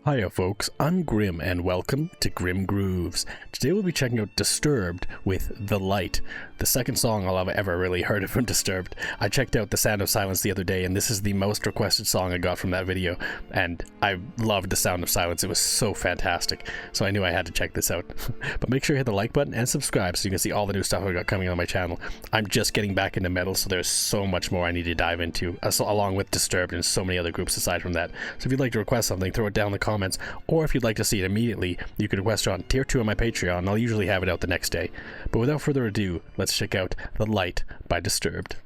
Hiya folks, I'm Grim and welcome to Grim Grooves. Today we'll be checking out Disturbed with The Light, the second song I'll have ever really heard from Disturbed. I checked out The Sound of Silence the other day and this is the most requested song I got from that video, and I loved The Sound of Silence. It was so fantastic, so I knew I had to check this out. But make sure you hit the like button and subscribe so you can see all the new stuff I got coming on my channel. I'm just getting back into metal, so there's so much more I need to dive into, along with Disturbed and so many other groups aside from that. So if you'd like to request something, throw it down in the comments, or if you'd like to see it immediately, you can request it on tier 2 on my Patreon, and I'll usually have it out the next day. But without further ado, let's check out The Light by Disturbed.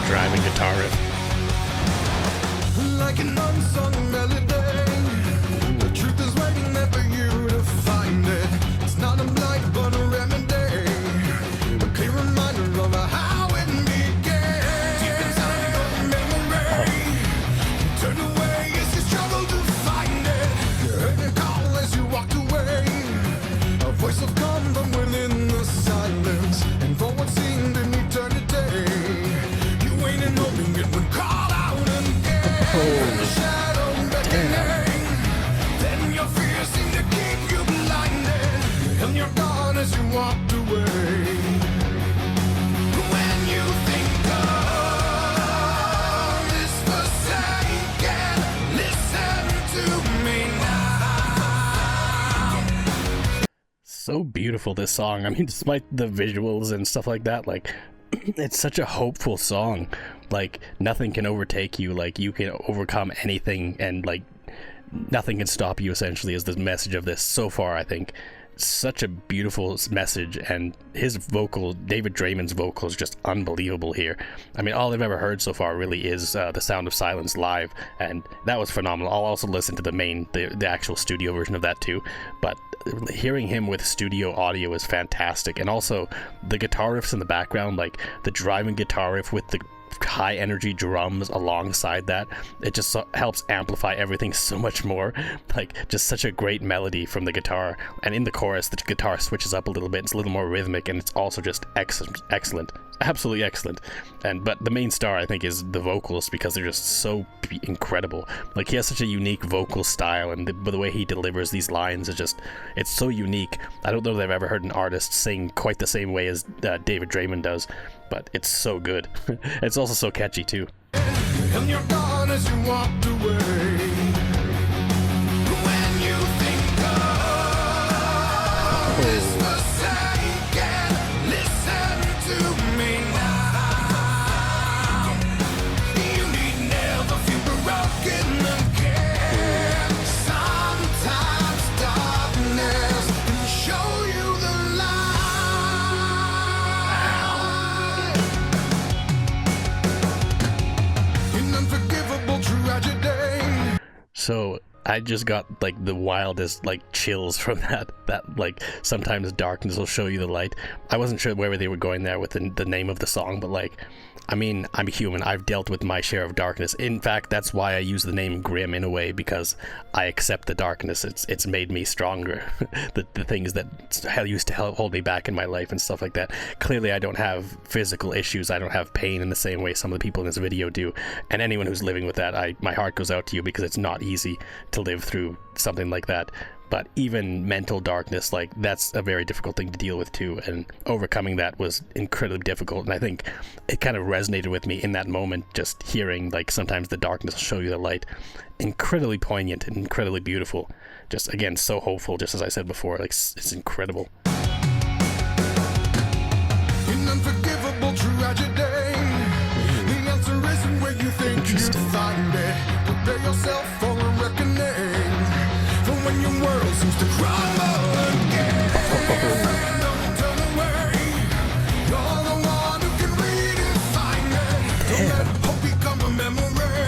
Driving guitar riff. Like an unsung melody, the truth is waiting there for you to find it. It's not a blight but a remedy, a clear reminder of how it began. Deep inside your memory, turn away as you struggle to find it. You heard a call as you walked away, a voice will come from within the silence, and for what seemed an eternity, waiting, hoping it would call out again. The shadow beckoning, then your fears seem to keep you blinded, and you're gone as you walked away. When you think all is forsaken, listen to me now. So beautiful, this song. I mean, despite the visuals and stuff like that, like, it's such a hopeful song. Like, nothing can overtake you, like, you can overcome anything, and like nothing can stop you, essentially, is the message of this so far. I think such a beautiful message, and his vocal, David Draymond's vocal, is just unbelievable here. I mean, all I've ever heard so far really is The Sound of Silence live, and that was phenomenal. I'll also listen to the actual studio version of that too, but hearing him with studio audio is fantastic. And also the guitar riffs in the background, like the driving guitar riff with the high energy drums alongside that, it just helps amplify everything so much more. Like, just such a great melody from the guitar, and in the chorus the guitar switches up a little bit. It's a little more rhythmic, and it's also just excellent, absolutely excellent. But the main star, I think, is the vocals, because they're just so incredible. Like, he has such a unique vocal style, and the way he delivers these lines is just, it's so unique. I don't know that I've ever heard an artist sing quite the same way as David Draymond does, but it's so good. It's also so catchy too. And you're gone as you walked away. When you think all is forsaken, listen to me now. You need never feel broken again. Sometimes darkness can show you the light. An unforgivable tragedy. So I just got like the wildest like chills from that like, sometimes darkness will show you the light. I wasn't sure where they were going there with the name of the song, but like, I mean, I'm human. I've dealt with my share of darkness. In fact, that's why I use the name Grim in a way, because I accept the darkness. It's made me stronger. the things that used to hold me back in my life and stuff like that. Clearly, I don't have physical issues. I don't have pain in the same way some of the people in this video do. And anyone who's living with that, my heart goes out to you, because it's not easy to live through something like that. But even mental darkness, like, that's a very difficult thing to deal with too, and overcoming that was incredibly difficult. And I think it kind of resonated with me in that moment, just hearing, like, sometimes the darkness will show you the light. Incredibly poignant and incredibly beautiful. Just, again, so hopeful, just as I said before. Like, it's incredible. An unforgivable tragedy. The answer isn't where you think you find it. Prepare yourself for a reckoning. For when your world seems to crumble again. Don't turn away. You're the one who can redefine it. Don't let hope become a memory.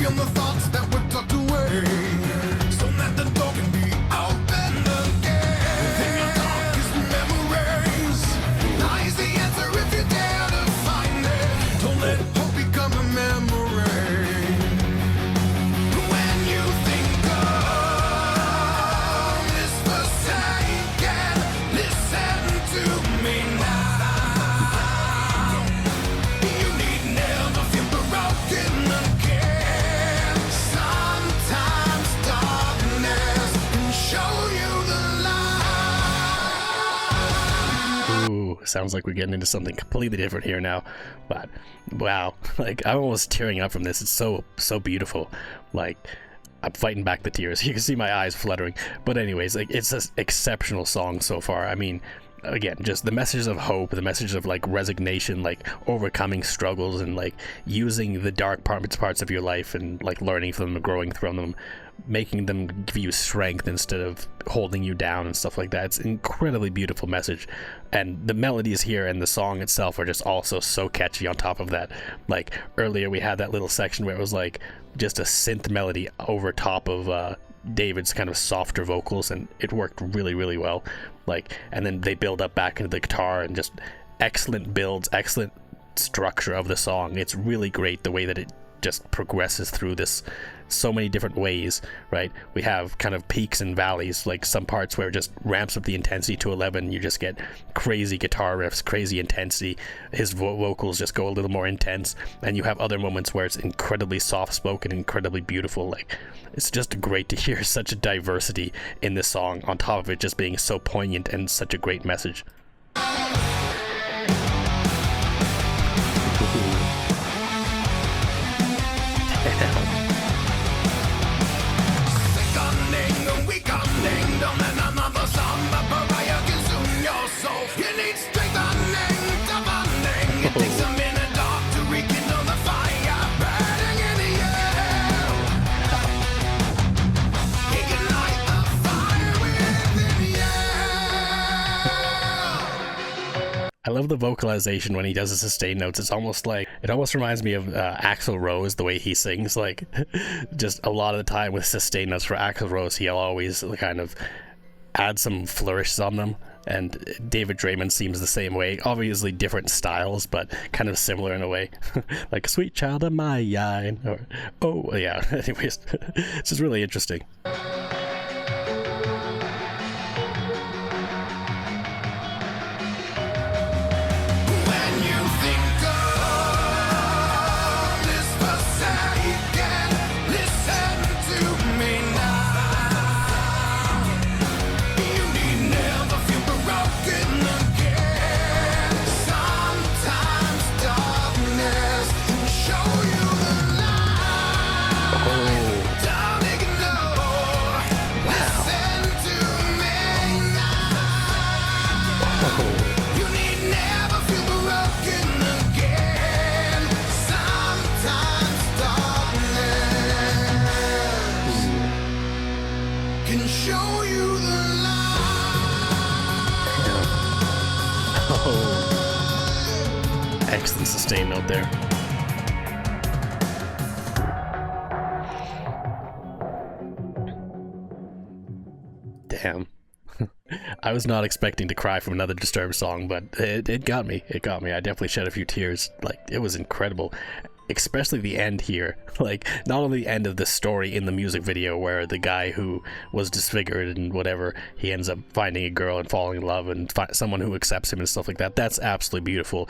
on the thoughts that were tucked away, so that the door can be opened again. Within your darkest memories lies the answer if you dare to find it. Don't let hope become a memory. When you think of this forsaken, listen to me now. You need never feel broken again. Sometimes darkness can show you the light. Ooh, sounds like we're getting into something completely different here now. But wow, like I'm almost tearing up from this. It's so beautiful. Like I'm fighting back the tears. You can see my eyes fluttering. But anyways, like it's an exceptional song so far. I mean, again, just the message of hope, the message of like resignation, like overcoming struggles and like using the dark parts of your life and like learning from them, growing from them, making them give you strength instead of holding you down and stuff like that. It's an incredibly beautiful message, and the melodies here and the song itself are just also so catchy on top of that. Like earlier we had that little section where it was like just a synth melody over top of David's kind of softer vocals, and it worked really well. Like, and then they build up back into the guitar, and just excellent builds, excellent structure of the song. It's really great the way that it just progresses through this so many different ways, right? We have kind of peaks and valleys, like some parts where it just ramps up the intensity to 11. You just get crazy guitar riffs, crazy intensity. His vocals just go a little more intense, and you have other moments where it's incredibly soft-spoken, incredibly beautiful. Like, it's just great to hear such a diversity in this song, on top of it just being so poignant and such a great message. I love the vocalization when he does the sustained notes. It's almost like, it almost reminds me of Axl Rose, the way he sings. Like, just a lot of the time with sustained notes for Axl Rose, he'll always kind of add some flourishes on them. And David Draymond seems the same way. Obviously different styles, but kind of similar in a way. Like a sweet child of mine. Or, oh, yeah. Anyways, it's just really interesting. Excellent sustain note there. Damn. I was not expecting to cry from another Disturbed song, but it got me. It got me. I definitely shed a few tears. Like, it was incredible. Especially the end here. Like, not only the end of the story in the music video where the guy who was disfigured and whatever, he ends up finding a girl and falling in love and someone who accepts him and stuff like that. That's absolutely beautiful.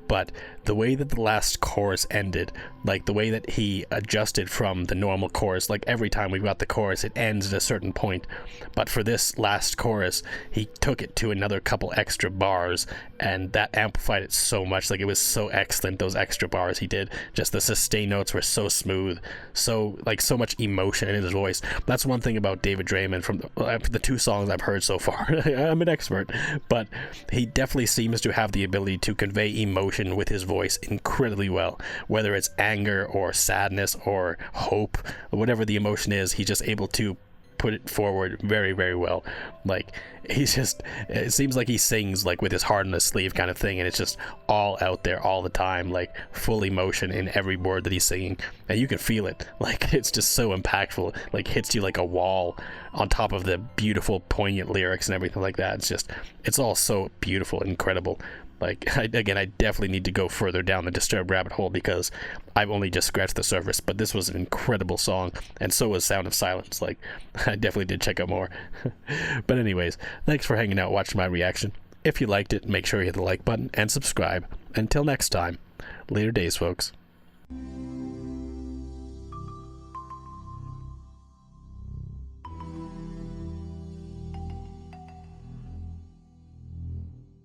But the way that the last chorus ended, like the way that he adjusted from the normal chorus, like every time we got the chorus, it ends at a certain point. But for this last chorus, he took it to another couple extra bars, and that amplified it so much. Like, it was so excellent, those extra bars he did. Just the sustain notes were so smooth, so much emotion in his voice. That's one thing about David Draymond from the two songs I've heard so far. I'm an expert, but he definitely seems to have the ability to convey emotion with his voice incredibly well, whether it's anger or sadness or hope, whatever the emotion is. He's just able to put it forward very, very well. Like, he's just, it seems like he sings like with his heart on his sleeve kind of thing, and it's just all out there all the time, like full emotion in every word that he's singing, and you can feel it. Like, it's just so impactful, like hits you like a wall on top of the beautiful poignant lyrics and everything like that. It's all so beautiful and incredible. Like, I definitely need to go further down the Disturbed rabbit hole, because I've only just scratched the surface, but this was an incredible song, and so was Sound of Silence. Like, I definitely did check out more. But anyways, thanks for hanging out watching my reaction. If you liked it, make sure you hit the like button and subscribe. Until next time, later days, folks.